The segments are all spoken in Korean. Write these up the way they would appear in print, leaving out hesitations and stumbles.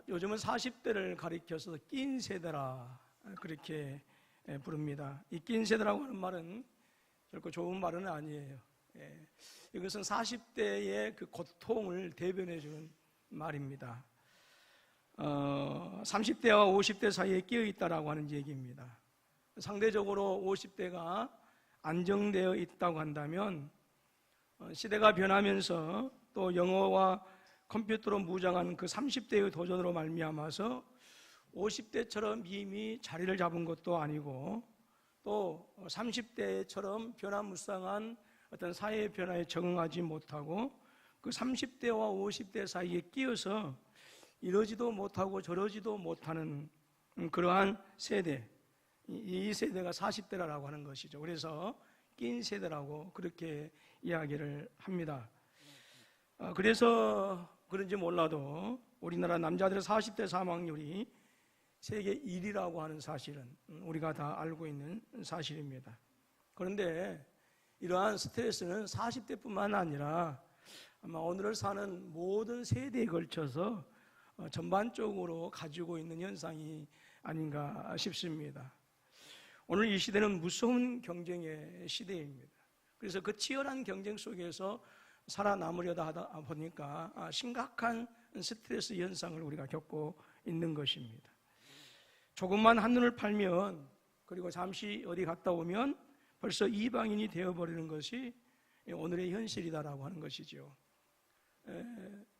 요즘은 40대를 가리켜서 낀 세대라 그렇게 부릅니다. 이 낀 세대라고 하는 말은 결코 좋은 말은 아니에요. 이것은 40대의 그 고통을 대변해 주는 말입니다. 30대와 50대 사이에 끼어 있다라고 하는 얘기입니다. 상대적으로 50대가 안정되어 있다고 한다면 시대가 변하면서 또 영어와 컴퓨터로 무장한 그 30대의 도전으로 말미암아서 50대처럼 이미 자리를 잡은 것도 아니고 또 30대처럼 변화무쌍한 어떤 사회의 변화에 적응하지 못하고 그 30대와 50대 사이에 끼어서 이러지도 못하고 저러지도 못하는 그러한 세대, 이 세대가 40대라고 하는 것이죠. 그래서 낀 세대라고 그렇게 이야기를 합니다. 그래서 그런지 몰라도 우리나라 남자들의 40대 사망률이 세계 1위라고 하는 사실은 우리가 다 알고 있는 사실입니다. 그런데 이러한 스트레스는 40대뿐만 아니라 아마 오늘을 사는 모든 세대에 걸쳐서 전반적으로 가지고 있는 현상이 아닌가 싶습니다. 오늘 이 시대는 무서운 경쟁의 시대입니다. 그래서 그 치열한 경쟁 속에서 살아남으려다 하다 보니까 심각한 스트레스 현상을 우리가 겪고 있는 것입니다. 조금만 한눈을 팔면 그리고 잠시 어디 갔다 오면 벌써 이방인이 되어버리는 것이 오늘의 현실이다라고 하는 것이죠.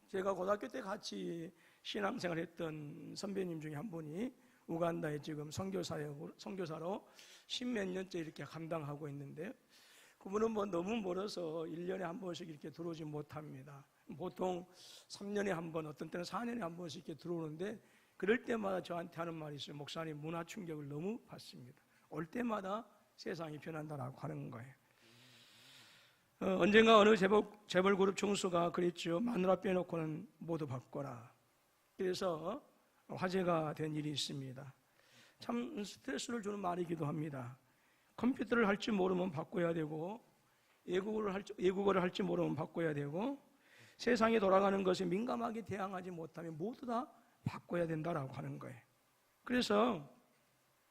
제가 고등학교 때 같이 신앙생활 했던 선배님 중에 한 분이 우간다에 지금 선교사로 10몇 년째 이렇게 감당하고 있는데 그분은 너무 멀어서 1년에 한 번씩 이렇게 들어오지 못합니다. 보통 3년에 한 번, 어떤 때는 4년에 한 번씩 이렇게 들어오는데 그럴 때마다 저한테 하는 말이 있어요. 목사님, 문화 충격을 너무 받습니다. 올 때마다 세상이 변한다라고 하는 거예요. 언젠가 어느 재벌 그룹 총수가 그랬죠. 마누라 빼놓고는 모두 바꿔라. 그래서 화제가 된 일이 있습니다. 참 스트레스를 주는 말이기도 합니다. 컴퓨터를 할 줄 모르면 바꿔야 되고 외국어를 할 줄 모르면 바꿔야 되고 세상에 돌아가는 것에 민감하게 대항하지 못하면 모두 다 바꿔야 된다라고 하는 거예요. 그래서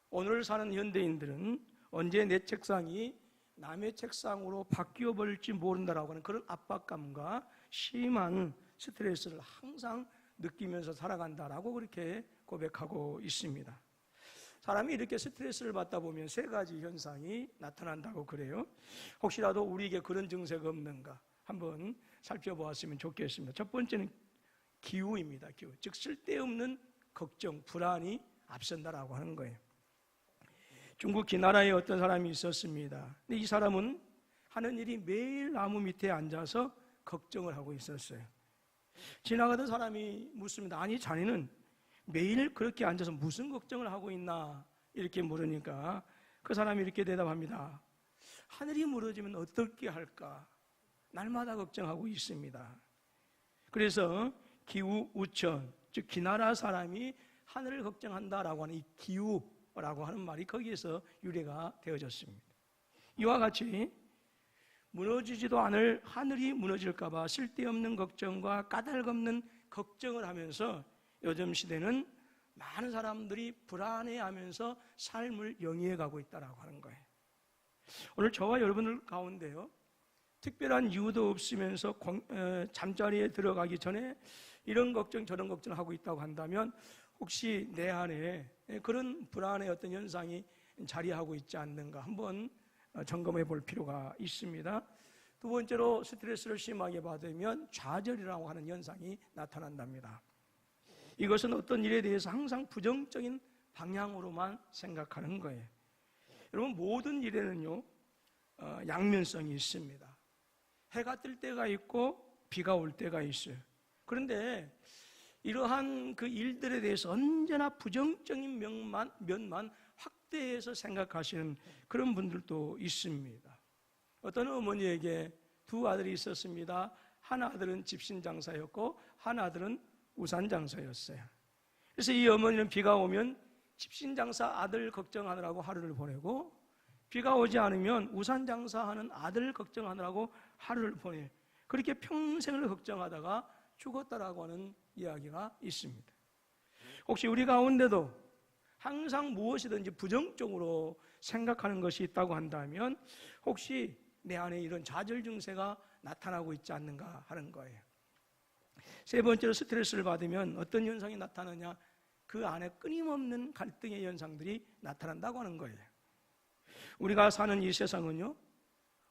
오늘 사는 현대인들은 언제 내 책상이 남의 책상으로 바뀌어 버릴지 모른다라고 하는 그런 압박감과 심한 스트레스를 항상 느끼면서 살아간다라고 그렇게 고백하고 있습니다. 사람이 이렇게 스트레스를 받다 보면 세 가지 현상이 나타난다고 그래요. 혹시라도 우리에게 그런 증세가 없는가 한번 살펴보았으면 좋겠습니다. 첫 번째는 기우입니다. 기우. 즉 쓸데없는 걱정, 불안이 앞선다라고 하는 거예요. 중국 기나라에 어떤 사람이 있었습니다. 근데 이 사람은 하는 일이 매일 나무 밑에 앉아서 걱정을 하고 있었어요. 지나가던 사람이 묻습니다. 아니 자네는 매일 그렇게 앉아서 무슨 걱정을 하고 있나 이렇게 물으니까 그 사람이 이렇게 대답합니다. 하늘이 무너지면 어떻게 할까? 날마다 걱정하고 있습니다. 그래서 기우우천, 즉 기나라 사람이 하늘을 걱정한다라고 하는 이 기우라고 하는 말이 거기에서 유래가 되어졌습니다. 이와 같이 무너지지도 않을 하늘이 무너질까 봐 쓸데없는 걱정과 까닭없는 걱정을 하면서 요즘 시대는 많은 사람들이 불안해하면서 삶을 영위해 가고 있다라고 하는 거예요. 오늘 저와 여러분들 가운데요, 특별한 이유도 없으면서 잠자리에 들어가기 전에 이런 걱정 저런 걱정을 하고 있다고 한다면 혹시 내 안에 그런 불안의 어떤 현상이 자리하고 있지 않는가 한번 점검해 볼 필요가 있습니다. 두 번째로 스트레스를 심하게 받으면 좌절이라고 하는 현상이 나타난답니다. 이것은 어떤 일에 대해서 항상 부정적인 방향으로만 생각하는 거예요. 여러분 모든 일에는요 양면성이 있습니다. 해가 뜰 때가 있고 비가 올 때가 있어요. 그런데 이러한 그 일들에 대해서 언제나 부정적인 면만 확대해서 생각하시는 그런 분들도 있습니다. 어떤 어머니에게 두 아들이 있었습니다. 한 아들은 집신장사였고 한 아들은 우산장사였어요. 그래서 이 어머니는 비가 오면 집신장사 아들 걱정하느라고 하루를 보내고 비가 오지 않으면 우산장사하는 아들 걱정하느라고 하루를 보내. 그렇게 평생을 걱정하다가 죽었다라고 하는 이야기가 있습니다. 혹시 우리 가운데도 항상 무엇이든지 부정적으로 생각하는 것이 있다고 한다면 혹시 내 안에 이런 좌절 증세가 나타나고 있지 않는가 하는 거예요. 세 번째로 스트레스를 받으면 어떤 현상이 나타나냐? 그 안에 끊임없는 갈등의 현상들이 나타난다고 하는 거예요. 우리가 사는 이 세상은요,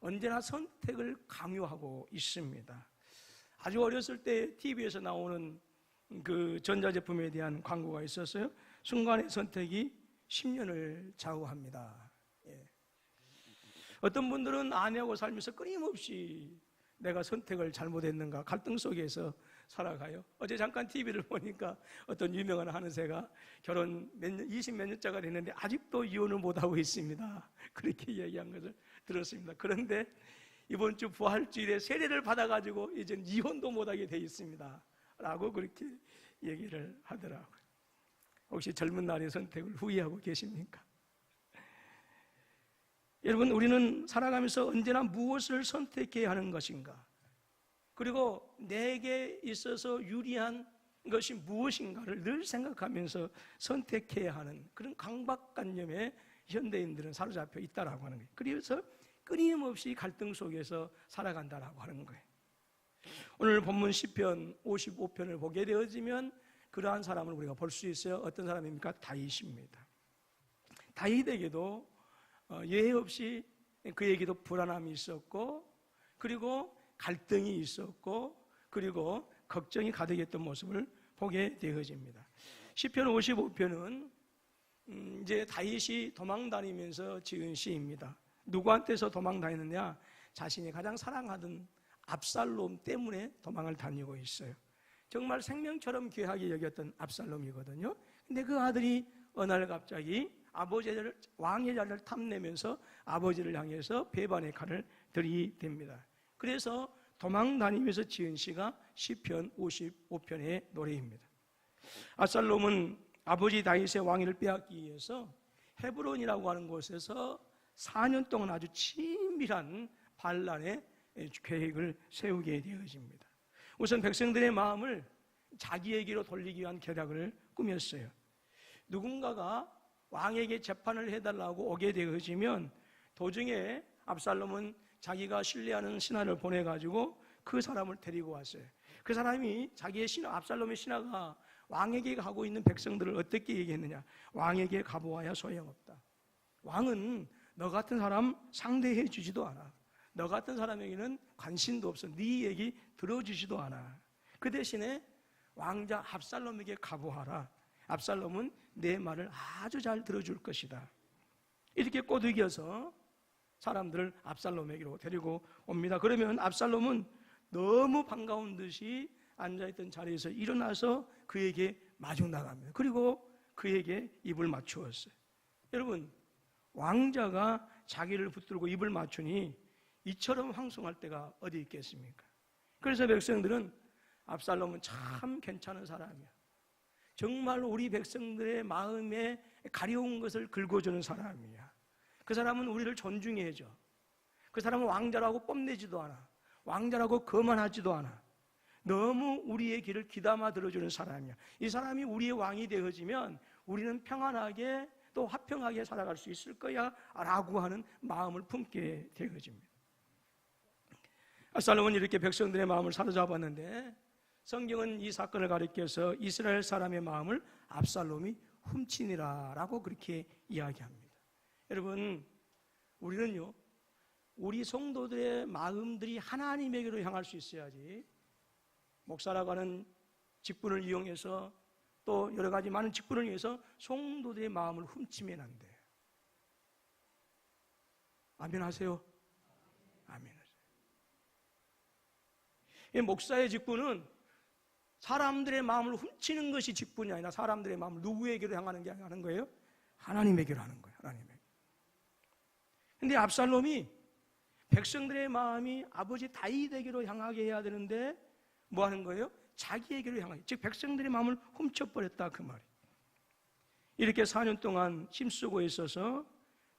언제나 선택을 강요하고 있습니다. 아주 어렸을 때 TV에서 나오는 그 전자제품에 대한 광고가 있었어요. 순간의 선택이 10년을 좌우합니다. 예. 어떤 분들은 아내하고 살면서 끊임없이 내가 선택을 잘못했는가 갈등 속에서 살아가요. 어제 잠깐 TV를 보니까 어떤 유명한 한의사가 결혼 20몇 년째가 됐는데 아직도 이혼을 못하고 있습니다. 그렇게 이야기한 것을 들었습니다. 그런데 이번 주 부활주일에 세례를 받아가지고 이제 이혼도 못하게 돼 있습니다 라고 그렇게 얘기를 하더라고요. 혹시 젊은 날의 선택을 후회하고 계십니까? 여러분, 우리는 살아가면서 언제나 무엇을 선택해야 하는 것인가, 그리고 내게 있어서 유리한 것이 무엇인가를 늘 생각하면서 선택해야 하는 그런 강박관념에 현대인들은 사로잡혀 있다라고 하는 거예요. 그래서 끊임없이 갈등 속에서 살아간다라고 하는 거예요. 오늘 본문 시편 55편을 보게 되어지면 그러한 사람을 우리가 볼 수 있어요. 어떤 사람입니까? 다윗입니다. 다윗에게도 예외 없이 그에게도 불안함이 있었고, 그리고 갈등이 있었고, 그리고 걱정이 가득했던 모습을 보게 되어집니다. 시편 55편은 이제 다윗이 도망다니면서 지은 시입니다. 누구한테서 도망다니느냐? 자신이 가장 사랑하던 압살롬 때문에 도망을 다니고 있어요. 정말 생명처럼 귀하게 여겼던 압살롬이거든요. 근데 그 아들이 어느 날 갑자기 아버지를, 왕의 자리를 탐내면서 아버지를 향해서 배반의 칼을 들이댑니다. 그래서 도망다니면서 지은 시가 시편 55편의 노래입니다. 압살롬은 아버지 다윗의 왕위를 빼앗기 위해서 헤브론이라고 하는 곳에서 4년 동안 아주 치밀한 반란의 계획을 세우게 되어집니다. 우선 백성들의 마음을 자기에게로 돌리기 위한 계략을 꾸몄어요. 누군가가 왕에게 재판을 해달라고 오게 되어지면 도중에 압살롬은 자기가 신뢰하는 신하를 보내가지고 그 사람을 데리고 왔어요. 그 사람이 자기의 신하, 압살롬의 신하가 왕에게 가고 있는 백성들을 어떻게 얘기했느냐? 왕에게 가보아야 소용없다. 왕은 너 같은 사람 상대해 주지도 않아. 너 같은 사람에게는 관심도 없어. 네 얘기 들어주지도 않아. 그 대신에 왕자 압살롬에게 가보아라. 압살롬은 내 말을 아주 잘 들어줄 것이다. 이렇게 꼬드겨서 사람들을 압살롬에게로 데리고 옵니다. 그러면 압살롬은 너무 반가운 듯이 앉아있던 자리에서 일어나서 그에게 마주 나갑니다. 그리고 그에게 입을 맞추었어요. 여러분, 왕자가 자기를 붙들고 입을 맞추니 이처럼 황송할 때가 어디 있겠습니까? 그래서 백성들은 압살롬은 참 괜찮은 사람이야. 정말 우리 백성들의 마음에 가려운 것을 긁어주는 사람이야. 그 사람은 우리를 존중해줘. 그 사람은 왕자라고 뽐내지도 않아. 왕자라고 거만하지도 않아. 너무 우리의 길을 귀담아 들어주는 사람이야. 이 사람이 우리의 왕이 되어지면 우리는 평안하게 또 화평하게 살아갈 수 있을 거야 라고 하는 마음을 품게 되어집니다. 압살롬은 이렇게 백성들의 마음을 사로잡았는데 성경은 이 사건을 가리켜서 이스라엘 사람의 마음을 압살롬이 훔치니라 라고 그렇게 이야기합니다. 여러분, 우리는요, 우리 성도들의 마음들이 하나님에게로 향할 수 있어야지 목사라고 하는 직분을 이용해서 또 여러 가지 많은 직분을 위해서 성도들의 마음을 훔치면 안 돼요. 아멘 하세요? 아멘 하세요. 이 목사의 직분은 사람들의 마음을 훔치는 것이 직분이 아니라 사람들의 마음을 누구에게로 향하는 게 하는 거예요? 하나님에게로 하는 거예요. 하나님에게. 근데 압살롬이 백성들의 마음이 아버지 다윗에게로 향하게 해야 되는데 뭐 하는 거예요? 자기에게로 향하게. 즉 백성들의 마음을 훔쳐버렸다 그 말이. 이렇게 4년 동안 힘쓰고 있어서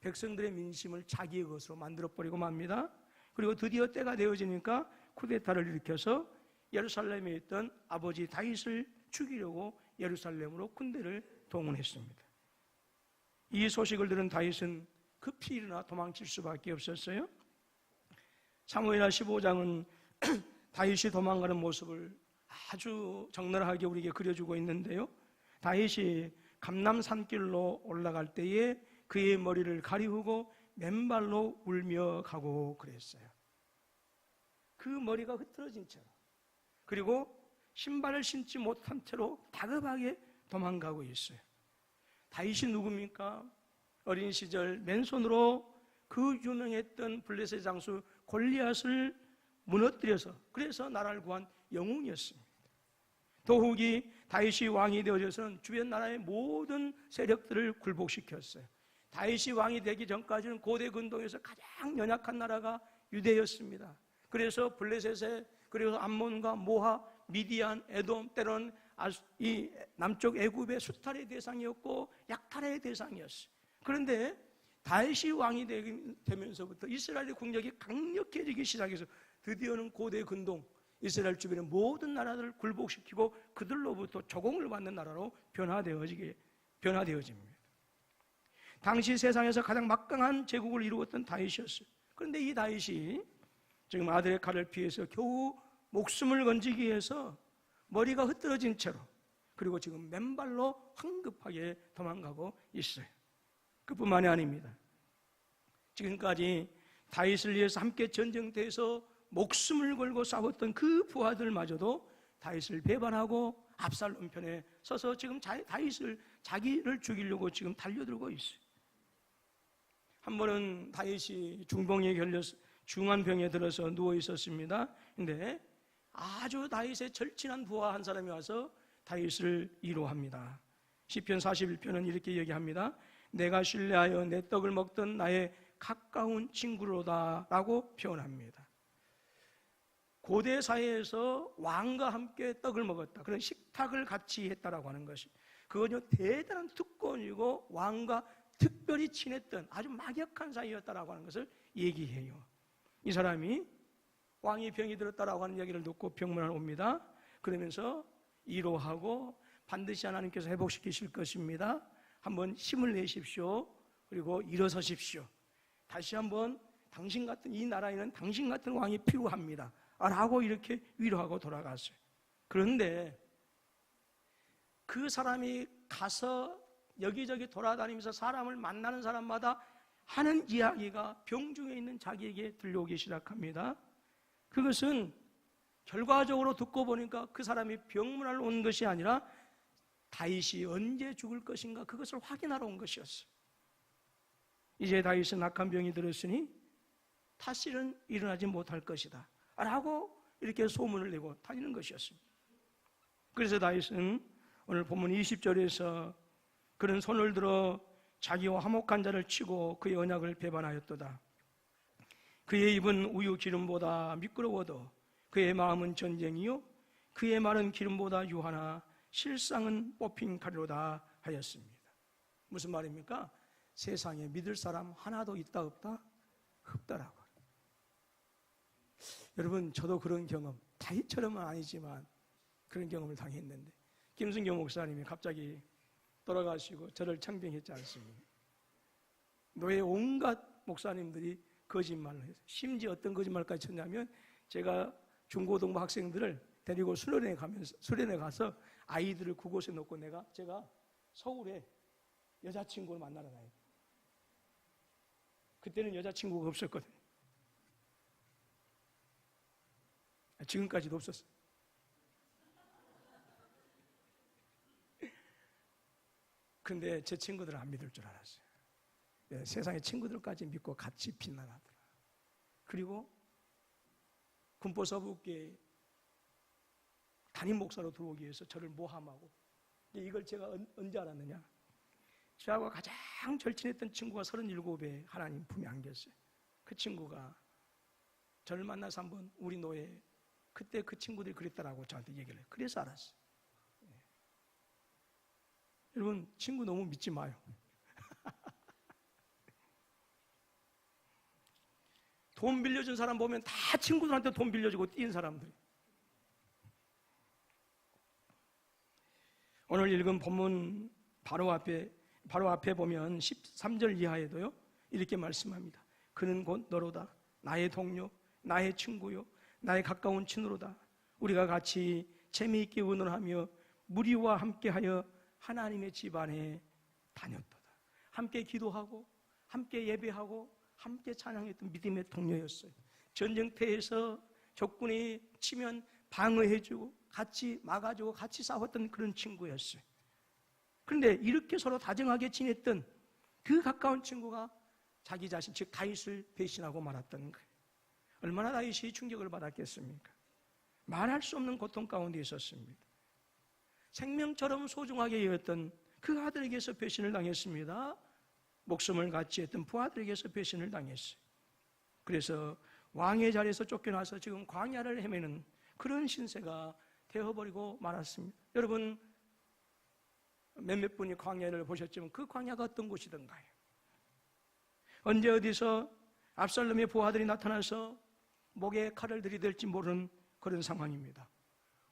백성들의 민심을 자기의 것으로 만들어버리고 맙니다. 그리고 드디어 때가 되어지니까 쿠데타를 일으켜서 예루살렘에 있던 아버지 다윗을 죽이려고 예루살렘으로 군대를 동원했습니다. 이 소식을 들은 다윗은 급히 일어나 도망칠 수밖에 없었어요. 사무엘하 15장은 다윗이 도망가는 모습을 아주 적나라하게 우리에게 그려주고 있는데요. 다윗이 감람 산길로 올라갈 때에 그의 머리를 가리우고 맨발로 울며 가고 그랬어요. 그 머리가 흐트러진 채로, 그리고 신발을 신지 못한 채로 다급하게 도망가고 있어요. 다윗이 누굽니까? 어린 시절 맨손으로 그 유명했던 블레셋 장수 골리앗을 무너뜨려서 그래서 나라를 구한 영웅이었습니다. 더욱이 다윗이 왕이 되어져서는 주변 나라의 모든 세력들을 굴복시켰어요. 다윗이 왕이 되기 전까지는 고대 근동에서 가장 연약한 나라가 유대였습니다. 그래서 블레셋에, 그리고 암몬과 모압, 미디안, 에돔, 때로는 이 남쪽 애굽의 수탈의 대상이었고 약탈의 대상이었어요. 그런데 다윗이 왕이 되면서부터 이스라엘의 국력이 강력해지기 시작해서 드디어는 고대 근동 이스라엘 주변의 모든 나라들을 굴복시키고 그들로부터 조공을 받는 나라로 변화되어집니다. 당시 세상에서 가장 막강한 제국을 이루었던 다윗이었어요. 그런데 이 다윗이 지금 아들의 칼을 피해서 겨우 목숨을 건지기 위해서 머리가 흐트러진 채로, 그리고 지금 맨발로 황급하게 도망가고 있어요. 그뿐만이 아닙니다. 지금까지 다윗을 위해서 함께 전쟁터에서 목숨을 걸고 싸웠던 그 부하들마저도 다윗을 배반하고 압살롬 편에 서서 지금 자기를 죽이려고 지금 달려들고 있어요. 한 번은 다윗이 중병에 걸려서 중한 병에 들어서 누워 있었습니다. 근데 아주 다윗의 절친한 부하 한 사람이 와서 다윗을 위로합니다. 시편 41편은 이렇게 얘기합니다. 내가 신뢰하여 내 떡을 먹던 나의 가까운 친구로다 라고 표현합니다. 고대 사회에서 왕과 함께 떡을 먹었다, 그런 식탁을 같이 했다라고 하는 것이, 그건요 대단한 특권이고 왕과 특별히 친했던 아주 막역한 사이였다라고 하는 것을 얘기해요. 이 사람이 왕이 병이 들었다라고 하는 얘기를 듣고 병문안 옵니다. 그러면서 위로하고 반드시 하나님께서 회복시키실 것입니다. 한번 힘을 내십시오. 그리고 일어서십시오. 다시 한번 당신 같은, 이 나라에는 당신 같은 왕이 필요합니다 라고 이렇게 위로하고 돌아갔어요. 그런데 그 사람이 가서 여기저기 돌아다니면서 사람을 만나는 사람마다 하는 이야기가 병중에 있는 자기에게 들려오기 시작합니다. 그것은 결과적으로 듣고 보니까 그 사람이 병문안을 온 것이 아니라 다윗이 언제 죽을 것인가 그것을 확인하러 온 것이었어요. 이제 다윗은 악한 병이 들었으니 다시는 일어나지 못할 것이다 라고 이렇게 소문을 내고 다니는 것이었습니다. 그래서 다윗은 오늘 본문 20절에서 그는 손을 들어 자기와 화목한 자를 치고 그의 언약을 배반하였도다. 그의 입은 우유 기름보다 미끄러워도 그의 마음은 전쟁이요 그의 말은 기름보다 유하나 실상은 뽑힌 칼로다 하였습니다. 무슨 말입니까? 세상에 믿을 사람 하나도 있다 없다? 없다라고. 여러분, 저도 그런 경험, 다윗처럼은 아니지만 그런 경험을 당했는데, 김순경 목사님이 갑자기 돌아가시고 저를 창병했지 않습니까? 노예 온갖 목사님들이 거짓말을 해서, 심지어 어떤 거짓말까지 쳤냐면, 제가 중고등부 학생들을 데리고 수련회 가서 아이들을 그곳에 놓고 제가 서울에 여자친구를 만나러 가요. 그때는 여자친구가 없었거든요. 지금까지도 없었어요. 근데 제 친구들은 안 믿을 줄 알았어요. 네, 세상의 친구들까지 믿고 같이 빛나더라. 그리고 군포서북교회 담임 목사로 들어오기 위해서 저를 모함하고, 이걸 제가 언제 알았느냐? 저하고 가장 절친했던 친구가 37에 하나님 품에 안겼어요. 그 친구가 저를 만나서 한번 우리 노예, 그때 그 친구들이 그랬다라고 저한테 얘기를 해요. 그래서 알았어요. 네. 여러분, 친구 너무 믿지 마요. 돈 빌려준 사람 보면 다 친구들한테 돈 빌려주고 뛴 사람들. 오늘 읽은 본문 바로 앞에 보면 13절 이하에도요, 이렇게 말씀합니다. 그는 곧 너로다. 나의 동료, 나의 친구요, 나의 가까운 친구로다. 우리가 같이 재미있게 의논하며 무리와 함께하여 하나님의 집안에 다녔도다. 함께 기도하고 함께 예배하고 함께 찬양했던 믿음의 동료였어요. 전쟁터에서 적군이 치면 방어해주고 같이 막아주고 같이 싸웠던 그런 친구였어요. 그런데 이렇게 서로 다정하게 지냈던 그 가까운 친구가 자기 자신, 즉 다윗을 배신하고 말았다는 거예요. 얼마나 다윗이 충격을 받았겠습니까? 말할 수 없는 고통 가운데 있었습니다. 생명처럼 소중하게 여겼던 그 아들에게서 배신을 당했습니다. 목숨을 같이 했던 부하들에게서 배신을 당했어요. 그래서 왕의 자리에서 쫓겨나서 지금 광야를 헤매는 그런 신세가 되어버리고 말았습니다. 여러분, 몇몇 분이 광야를 보셨지만 그 광야가 어떤 곳이던가요? 언제 어디서 압살롬의 부하들이 나타나서 목에 칼을 들이댈지 모르는 그런 상황입니다.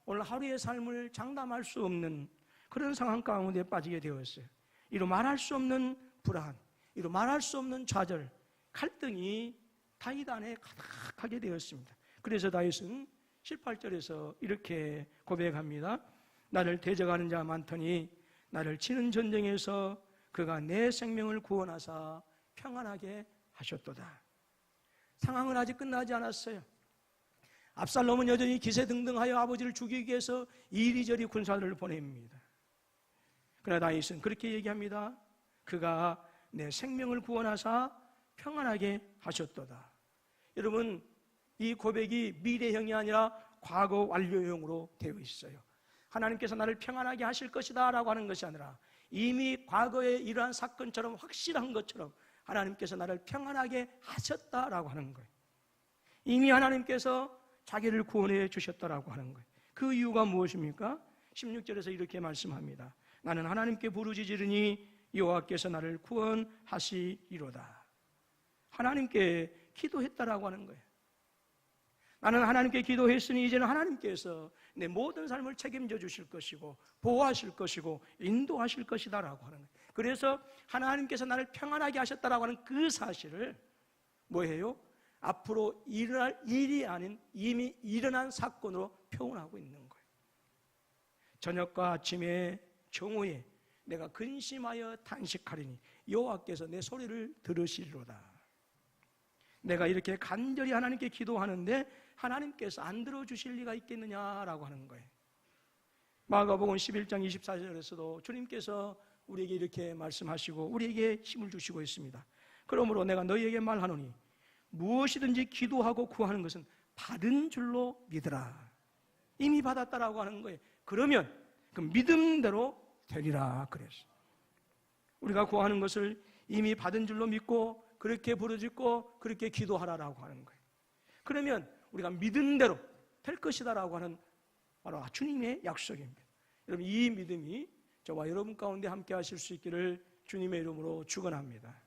오늘 하루의 삶을 장담할 수 없는 그런 상황 가운데 빠지게 되었어요. 이로 말할 수 없는 불안, 이로 말할 수 없는 좌절, 갈등이 다윗 안에 가득하게 되었습니다. 그래서 다윗은 18절에서 이렇게 고백합니다. 나를 대적하는 자 많더니 나를 치는 전쟁에서 그가 내 생명을 구원하사 평안하게 하셨도다. 상황은 아직 끝나지 않았어요. 압살롬은 여전히 기세등등하여 아버지를 죽이기 위해서 이리저리 군사들을 보냅니다. 그러나 다윗은 그렇게 얘기합니다. 그가 내 생명을 구원하사 평안하게 하셨도다. 여러분, 이 고백이 미래형이 아니라 과거 완료형으로 되어 있어요. 하나님께서 나를 평안하게 하실 것이다 라고 하는 것이 아니라 이미 과거에 이러한 사건처럼 확실한 것처럼 하나님께서 나를 평안하게 하셨다라고 하는 거예요. 이미 하나님께서 자기를 구원해 주셨다라고 하는 거예요. 그 이유가 무엇입니까? 16절에서 이렇게 말씀합니다. 나는 하나님께 부르짖으리니 여호와께서 나를 구원하시리로다. 하나님께 기도했다라고 하는 거예요. 나는 하나님께 기도했으니 이제는 하나님께서 내 모든 삶을 책임져 주실 것이고 보호하실 것이고 인도하실 것이다 라고 하는 거예요. 그래서 하나님께서 나를 평안하게 하셨다라고 하는 그 사실을 뭐예요? 앞으로 일어날 일이 아닌 이미 일어난 사건으로 표현하고 있는 거예요. 저녁과 아침에 정오에 내가 근심하여 탄식하리니 여호와께서 내 소리를 들으시리로다. 내가 이렇게 간절히 하나님께 기도하는데 하나님께서 안 들어주실 리가 있겠느냐라고 하는 거예요. 마가복음 11장 24절에서도 주님께서 우리에게 이렇게 말씀하시고 우리에게 힘을 주시고 있습니다. 그러므로 내가 너희에게 말하노니 무엇이든지 기도하고 구하는 것은 받은 줄로 믿으라. 이미 받았다라고 하는 거예요. 그러면 그 믿음대로 되리라 그랬어요. 우리가 구하는 것을 이미 받은 줄로 믿고 그렇게 부르짖고 그렇게 기도하라라고 하는 거예요. 그러면 우리가 믿은 대로 될 것이다라고 하는 바로 주님의 약속입니다. 여러분, 이 믿음이 저와 여러분 가운데 함께 하실 수 있기를 주님의 이름으로 축원합니다.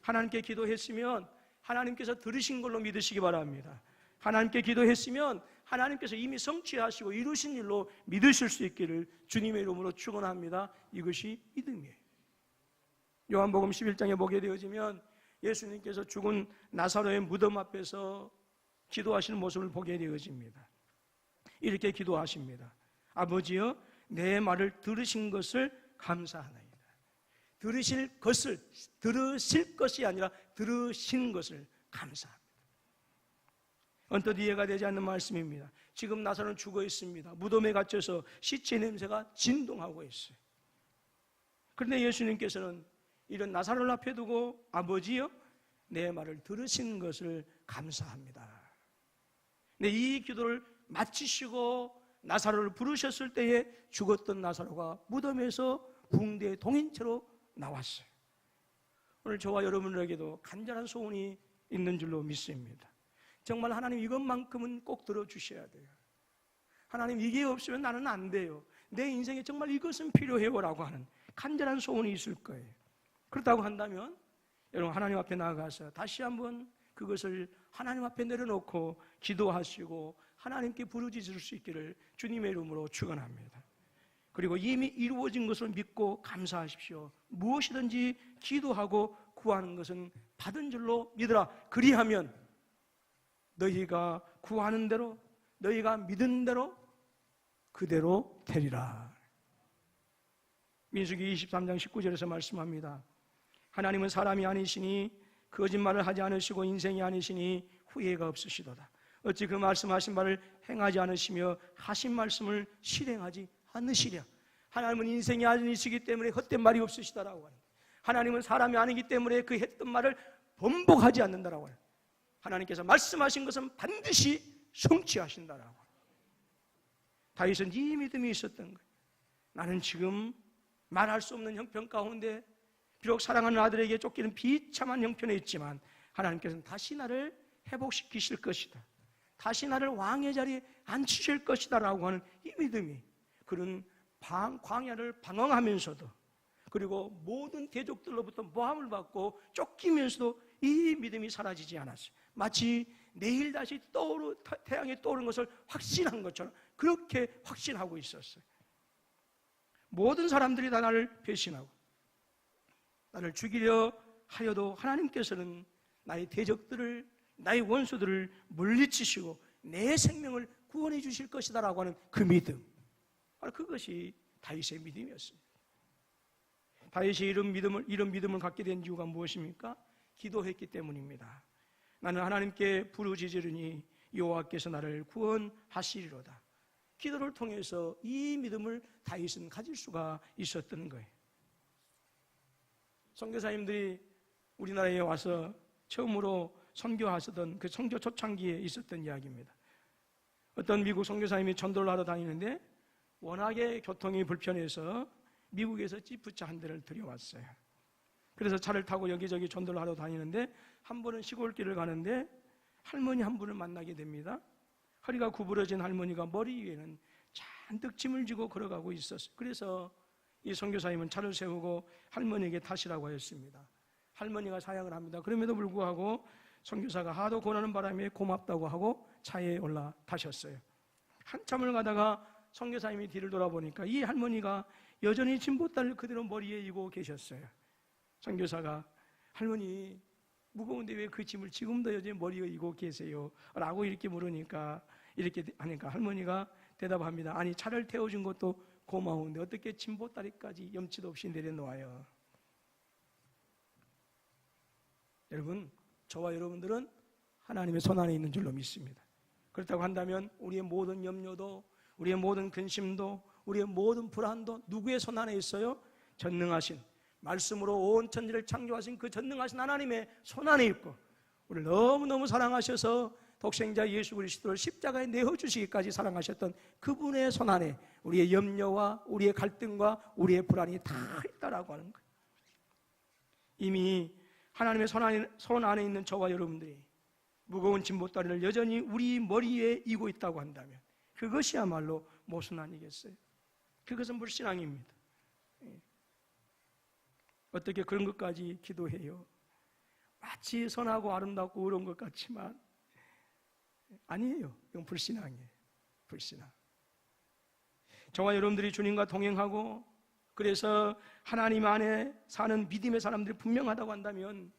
하나님께 기도했으면 하나님께서 들으신 걸로 믿으시기 바랍니다. 하나님께 기도했으면 하나님께서 이미 성취하시고 이루신 일로 믿으실 수 있기를 주님의 이름으로 축원합니다. 이것이 믿음이에요. 요한복음 11장에 보게 되어지면 예수님께서 죽은 나사로의 무덤 앞에서 기도하시는 모습을 보게 되어집니다. 이렇게 기도하십니다. 아버지여, 내 말을 들으신 것을 감사하나이다. 들으실 것이 아니라 들으신 것을 감사합니다. 언뜻 이해가 되지 않는 말씀입니다. 지금 나사로는 죽어 있습니다. 무덤에 갇혀서 시체 냄새가 진동하고 있어요. 그런데 예수님께서는 이런 나사로를 앞에 두고 아버지여, 내 말을 들으신 것을 감사합니다. 네, 이 기도를 마치시고 나사로를 부르셨을 때에 죽었던 나사로가 무덤에서 붕대에 동인 채로 나왔어요. 오늘 저와 여러분에게도 간절한 소원이 있는 줄로 믿습니다. 정말 하나님 이것만큼은 꼭 들어주셔야 돼요. 하나님, 이게 없으면 나는 안 돼요. 내 인생에 정말 이것은 필요해요 라고 하는 간절한 소원이 있을 거예요. 그렇다고 한다면 여러분, 하나님 앞에 나아가서 다시 한번 그것을 하나님 앞에 내려놓고 기도하시고 하나님께 부르짖을 수 있기를 주님의 이름으로 축원합니다. 그리고 이미 이루어진 것을 믿고 감사하십시오. 무엇이든지 기도하고 구하는 것은 받은 줄로 믿으라. 그리하면 너희가 구하는 대로, 너희가 믿은 대로 그대로 되리라. 민수기 23장 19절에서 말씀합니다. 하나님은 사람이 아니시니 거짓말을 하지 않으시고 인생이 아니시니 후회가 없으시도다. 어찌 그 말씀하신 바를 행하지 않으시며 하신 말씀을 실행하지 않으시랴. 하나님은 인생이 아니시기 때문에 헛된 말이 없으시다라고 하는, 하나님은 사람이 아니기 때문에 그 했던 말을 번복하지 않는다라고 하는, 하나님께서 말씀하신 것은 반드시 성취하신다라고. 다윗은 이 믿음이 있었던 거예요. 나는 지금 말할 수 없는 형편 가운데 비록 사랑하는 아들에게 쫓기는 비참한 형편에 있지만 하나님께서는 다시 나를 회복시키실 것이다, 다시 나를 왕의 자리에 앉히실 것이다 라고 하는 이 믿음이, 그런 광야를 방황하면서도, 그리고 모든 대적들로부터 모함을 받고 쫓기면서도 이 믿음이 사라지지 않았어요. 마치 내일 다시 태양이 떠오르는 것을 확신한 것처럼 그렇게 확신하고 있었어요. 모든 사람들이 다 나를 배신하고 나를 죽이려 하여도 하나님께서는 나의 대적들을, 나의 원수들을 물리치시고 내 생명을 구원해 주실 것이다 라고 하는 그 믿음, 바로 그것이 다윗의 믿음이었습니다. 다윗이 이런 믿음을 갖게 된 이유가 무엇입니까? 기도했기 때문입니다. 나는 하나님께 부르짖으리니 여호와께서 나를 구원하시리로다. 기도를 통해서 이 믿음을 다윗은 가질 수가 있었던 거예요. 선교사님들이 우리나라에 와서 처음으로 선교하시던 그 선교 초창기에 있었던 이야기입니다. 어떤 미국 선교사님이 전도를 하러 다니는데 워낙에 교통이 불편해서 미국에서 지프차 한 대를 들여왔어요. 그래서 차를 타고 여기저기 전도를 하러 다니는데 한 번은 시골길을 가는데 할머니 한 분을 만나게 됩니다. 허리가 구부러진 할머니가 머리 위에는 잔뜩 짐을 지고 걸어가고 있었어요. 그래서 이 선교사님은 차를 세우고 할머니에게 타시라고 했습니다. 할머니가 사양을 합니다. 그럼에도 불구하고 선교사가 하도 권하는 바람에 고맙다고 하고 차에 올라 타셨어요. 한참을 가다가 선교사님이 뒤를 돌아보니까 이 할머니가 여전히 짐보따리를 그대로 머리에 이고 계셨어요. 선교사가 할머니 무거운데 왜 그 짐을 지금도 여전히 머리에 이고 계세요? 라고 이렇게 물으니까, 이렇게 하니까 할머니가 대답합니다. 아니 차를 태워준 것도 고마운데 어떻게 짐보따리까지 염치도 없이 내려놓아요? 여러분, 저와 여러분들은 하나님의 손안에 있는 줄로 믿습니다. 그렇다고 한다면 우리의 모든 염려도, 우리의 모든 근심도, 우리의 모든 불안도 누구의 손안에 있어요? 전능하신, 말씀으로 온 천지를 창조하신 그 전능하신 하나님의 손안에 있고, 우리를 너무너무 사랑하셔서 독생자 예수 그리스도를 십자가에 내어주시기까지 사랑하셨던 그분의 손안에 우리의 염려와 우리의 갈등과 우리의 불안이 다 있다라고 하는 거예요. 이미 하나님의 손 안에 있는 저와 여러분들이 무거운 짐보따리를 여전히 우리 머리에 이고 있다고 한다면 그것이야말로 모순 아니겠어요? 그것은 불신앙입니다. 어떻게 그런 것까지 기도해요? 마치 선하고 아름답고 의로운 것 같지만 아니에요. 이건 불신앙이에요. 불신앙. 저와 여러분들이 주님과 동행하고 그래서 하나님 안에 사는 믿음의 사람들이 분명하다고 한다면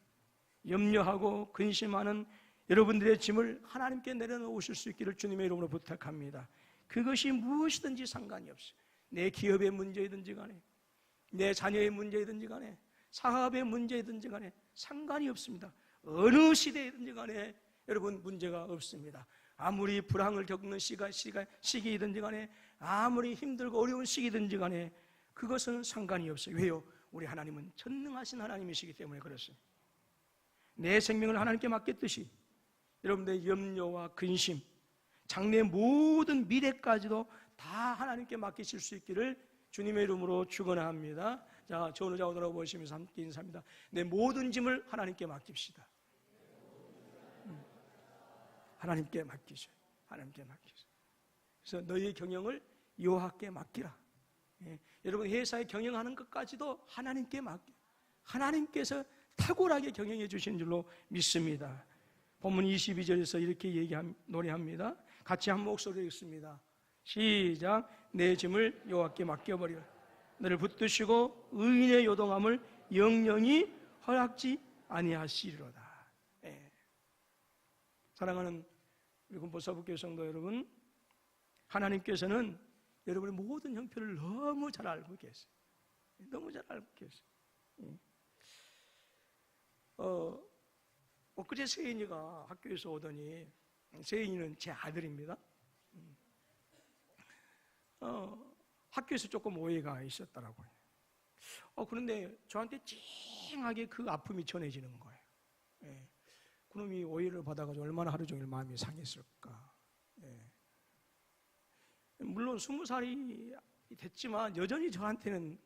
염려하고 근심하는 여러분들의 짐을 하나님께 내려놓으실 수 있기를 주님의 이름으로 부탁합니다. 그것이 무엇이든지 상관이 없어요. 내 기업의 문제이든지 간에, 내 자녀의 문제이든지 간에, 사업의 문제이든지 간에 상관이 없습니다. 어느 시대이든지 간에 여러분 문제가 없습니다. 아무리 불황을 겪는 시기이든지 간에, 아무리 힘들고 어려운 시기이든지 간에 그것은 상관이 없어요. 왜요? 우리 하나님은 전능하신 하나님이시기 때문에 그렇습니다. 내 생명을 하나님께 맡겼듯이 여러분들의 염려와 근심, 장래의 모든 미래까지도 다 하나님께 맡기실 수 있기를 주님의 이름으로 축원합니다. 자, 저 오늘 좌우로 보시면서 함께 인사합니다. 내 모든 짐을 하나님께 맡깁시다. 하나님께 맡기셔요. 하나님께 맡기셔요. 그래서 너희의 경영을 여호와께 맡기라. 예, 여러분 회사에 경영하는 것까지도 하나님께 맡겨. 하나님께서 탁월하게 경영해 주신 줄로 믿습니다. 본문 22절에서 이렇게 노래합니다. 같이 한 목소리로 읽습니다. 시작. 내 짐을 여호와께 맡겨버리라. 너를 붙드시고 의인의 요동함을 영영히 허락지 아니하시리로다. 예. 사랑하는 우리 군포사북교회 성도 여러분, 하나님께서는 여러분의 모든 형편을 너무 잘 알고 계세요. 너무 잘 알고 계세요. 엊그제 세인이가 학교에서 오더니, 세인이는 제 아들입니다. 학교에서 조금 오해가 있었더라고요. 그런데 저한테 찡하게 그 아픔이 전해지는 거예요. 예. 그놈이 오해를 받아가지고 얼마나 하루 종일 마음이 상했을까. 예. 물론 20살이 됐지만 여전히 저한테는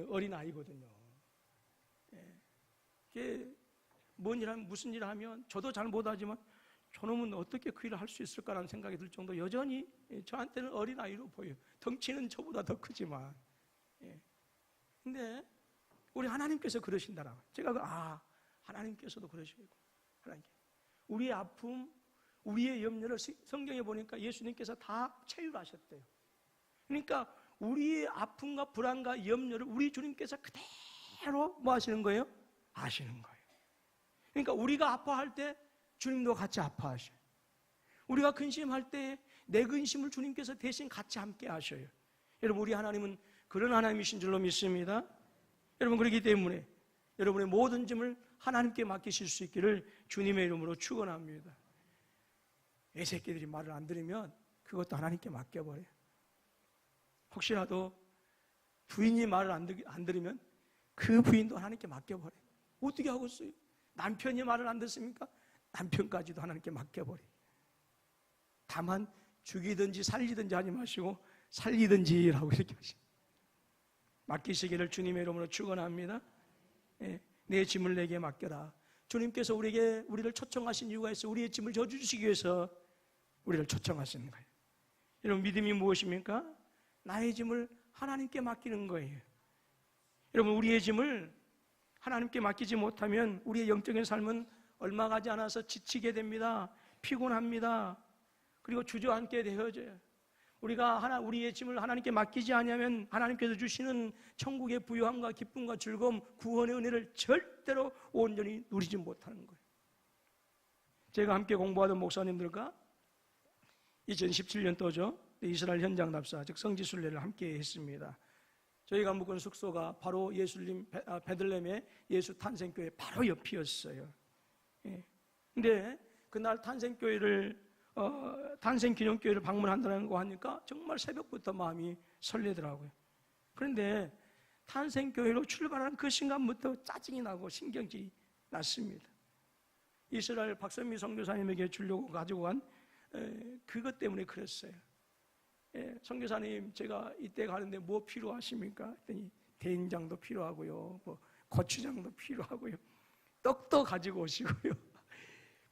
어린 아이거든요. 예. 뭔 일 하면, 무슨 일을 하면 저도 잘 못하지만 저놈은 어떻게 그 일을 할 수 있을까라는 생각이 들 정도 여전히 저한테는 어린 아이로 보여요. 덩치는 저보다 더 크지만. 근데 우리 하나님께서 그러신다라고. 제가 하나님께서도 그러시고, 하나님께 우리의 아픔, 우리의 염려를 성경에 보니까 예수님께서 다 체휼하셨대요. 그러니까 우리의 아픔과 불안과 염려를 우리 주님께서 그대로 뭐 하시는 거예요? 아시는 거예요. 그러니까 우리가 아파할 때 주님도 같이 아파하셔요. 우리가 근심할 때 내 근심을 주님께서 대신 같이 함께 하셔요. 여러분, 우리 하나님은 그런 하나님이신 줄로 믿습니다. 여러분, 그렇기 때문에 여러분의 모든 짐을 하나님께 맡기실 수 있기를 주님의 이름으로 축원합니다. 애새끼들이 말을 안 들으면 그것도 하나님께 맡겨버려요. 혹시라도 부인이 말을 안 들으면 그 부인도 하나님께 맡겨버려요. 어떻게 하겠어요? 남편이 말을 안 듣습니까? 남편까지도 하나님께 맡겨버려요. 다만 죽이든지 살리든지 하지 마시고 살리든지라고 이렇게 하십니다. 맡기시기를 주님의 이름으로 축원합니다. 내 짐을 내게 맡겨라. 주님께서 우리를 초청하신 이유가 있어요. 우리의 짐을 져주시기 위해서 우리를 초청하시는 거예요. 여러분, 믿음이 무엇입니까? 나의 짐을 하나님께 맡기는 거예요. 여러분, 우리의 짐을 하나님께 맡기지 못하면 우리의 영적인 삶은 얼마 가지 않아서 지치게 됩니다. 피곤합니다. 그리고 주저앉게 되어져요. 우리가 우리의 짐을 하나님께 맡기지 않으면 하나님께서 주시는 천국의 부유함과 기쁨과 즐거움, 구원의 은혜를 절대로 온전히 누리지 못하는 거예요. 제가 함께 공부하던 목사님들과 2017년도죠. 이스라엘 현장 답사, 즉 성지순례를 함께 했습니다. 저희가 묵은 숙소가 바로 예수님 베들레헴의 예수 탄생교회 바로 옆이었어요. 근데 그날 탄생기념교회를 방문한다는 거 하니까 정말 새벽부터 마음이 설레더라고요. 그런데 탄생교회로 출발하는 그 순간부터 짜증이 나고 신경질이 났습니다. 이스라엘 박선미 선교사님에게 주려고 가지고 간 그것 때문에 그랬어요. 선교사님, 제가 이때 가는데 뭐 필요하십니까? 했더니 된장도 필요하고요, 뭐 고추장도 필요하고요, 떡도 가지고 오시고요,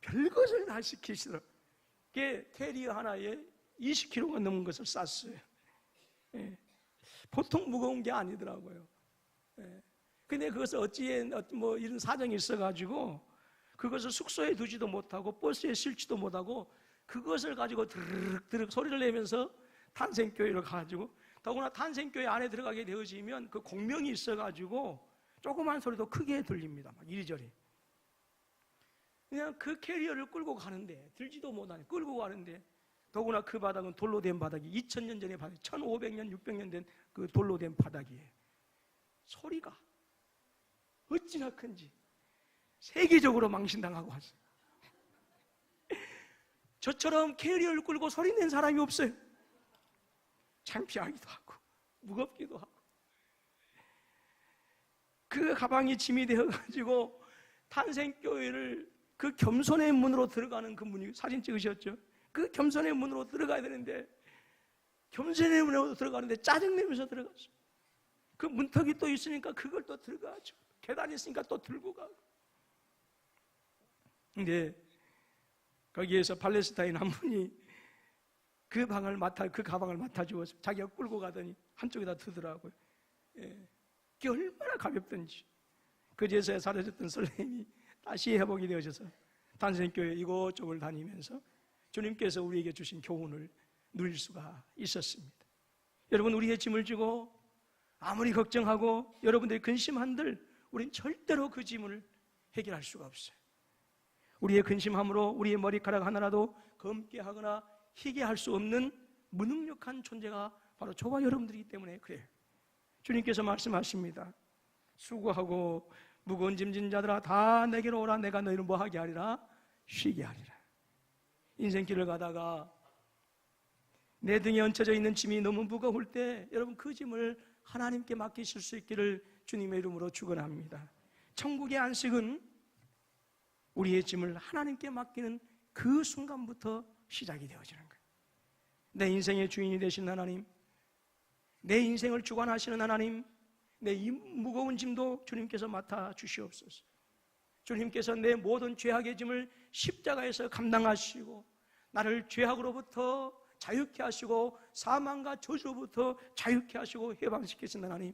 별것을 다 시키시더라고요. 캐리어 하나에 20kg가 넘은 것을 쌌어요. 보통 무거운 게 아니더라고요. 근데 그것을 뭐 이런 사정이 있어가지고 그것을 숙소에 두지도 못하고 버스에 실지도 못하고 그것을 가지고 드르륵 소리를 내면서 탄생교회로 가가지고, 더구나 탄생교회 안에 들어가게 되어지면 그 공명이 있어가지고 조그만 소리도 크게 들립니다. 막 이리저리. 그냥 그 캐리어를 끌고 가는데, 들지도 못하네, 끌고 가는데, 더구나 그 바닥은 돌로 된 바닥이 2000년 전의 바닥, 1500년, 600년 된 그 돌로 된 바닥이에요. 소리가 어찌나 큰지 세계적으로 망신당하고 왔어요. 저처럼 캐리어를 끌고 소리 낸 사람이 없어요. 창피하기도 하고 무겁기도 하고. 그 가방이 짐이 되어가지고 탄생교회를 그 겸손의 문으로 들어가는 그 문이, 사진 찍으셨죠? 그 겸손의 문으로 들어가야 되는데, 겸손의 문으로 들어가는데 짜증내면서 들어갔어. 그 문턱이 또 있으니까 그걸 또 들어가죠. 계단이 있으니까 또 들고 가고. 근데 거기에서 팔레스타인 한 분이 그 가방을 맡아주어서 자기가 끌고 가더니 한쪽에다 두더라고요. 그게 얼마나 가볍던지. 그제서야 사라졌던 설렘이 다시 회복이 되어져서 탄생교회 이곳저곳을 다니면서 주님께서 우리에게 주신 교훈을 누릴 수가 있었습니다. 여러분, 우리의 짐을 지고 아무리 걱정하고 여러분들이 근심한들 우린 절대로 그 짐을 해결할 수가 없어요. 우리의 근심함으로 우리의 머리카락 하나라도 검게 하거나 희게 할 수 없는 무능력한 존재가 바로 저와 여러분들이기 때문에 그래요. 주님께서 말씀하십니다. 수고하고 무거운 짐진 자들아 다 내게로 오라. 내가 너희를 뭐하게 하리라? 쉬게 하리라. 인생길을 가다가 내 등에 얹혀져 있는 짐이 너무 무거울 때 여러분, 그 짐을 하나님께 맡기실 수 있기를 주님의 이름으로 축원합니다. 천국의 안식은 우리의 짐을 하나님께 맡기는 그 순간부터 시작이 되어지는 거예요. 내 인생의 주인이 되신 하나님, 내 인생을 주관하시는 하나님, 내 이 무거운 짐도 주님께서 맡아 주시옵소서. 주님께서 내 모든 죄악의 짐을 십자가에서 감당하시고 나를 죄악으로부터 자유케 하시고 사망과 저주로부터 자유케 하시고 해방시키신 하나님,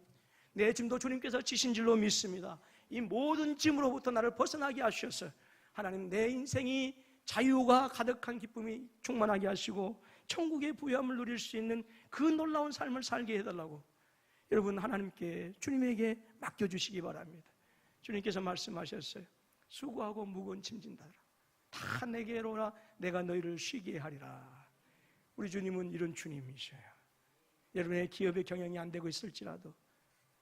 내 짐도 주님께서 지신 줄로 믿습니다. 이 모든 짐으로부터 나를 벗어나게 하셔서 하나님, 내 인생이 자유가 가득한 기쁨이 충만하게 하시고 천국의 부유함을 누릴 수 있는 그 놀라운 삶을 살게 해달라고 여러분, 하나님께, 주님에게 맡겨주시기 바랍니다. 주님께서 말씀하셨어요. 수고하고 무거운 짐진다라 다 내게로 오라. 내가 너희를 쉬게 하리라. 우리 주님은 이런 주님이셔요. 여러분의 기업의 경영이 안 되고 있을지라도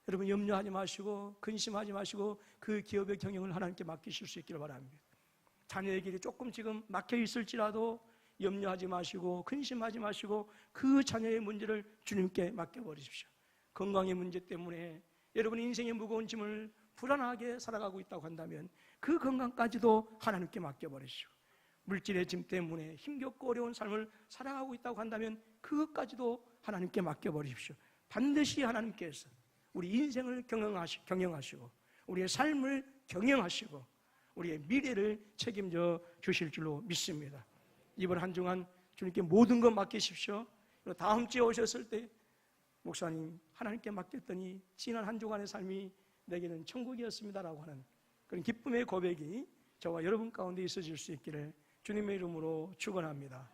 여러분 염려하지 마시고 근심하지 마시고 그 기업의 경영을 하나님께 맡기실 수 있기를 바랍니다. 자녀의 길이 조금 지금 막혀 있을지라도 염려하지 마시고 근심하지 마시고 그 자녀의 문제를 주님께 맡겨버리십시오. 건강의 문제 때문에 여러분 인생의 무거운 짐을 불안하게 살아가고 있다고 한다면 그 건강까지도 하나님께 맡겨버리시고, 물질의 짐 때문에 힘겹고 어려운 삶을 살아가고 있다고 한다면 그것까지도 하나님께 맡겨버리십시오. 반드시 하나님께서 우리 인생을 경영하시고 우리의 삶을 경영하시고 우리의 미래를 책임져 주실 줄로 믿습니다. 이번 한 주간 주님께 모든 것 맡기십시오. 다음 주에 오셨을 때 목사님, 하나님께 맡겼더니 지난 한 주간의 삶이 내게는 천국이었습니다라고 하는 그런 기쁨의 고백이 저와 여러분 가운데 있어질 수 있기를 주님의 이름으로 축원합니다.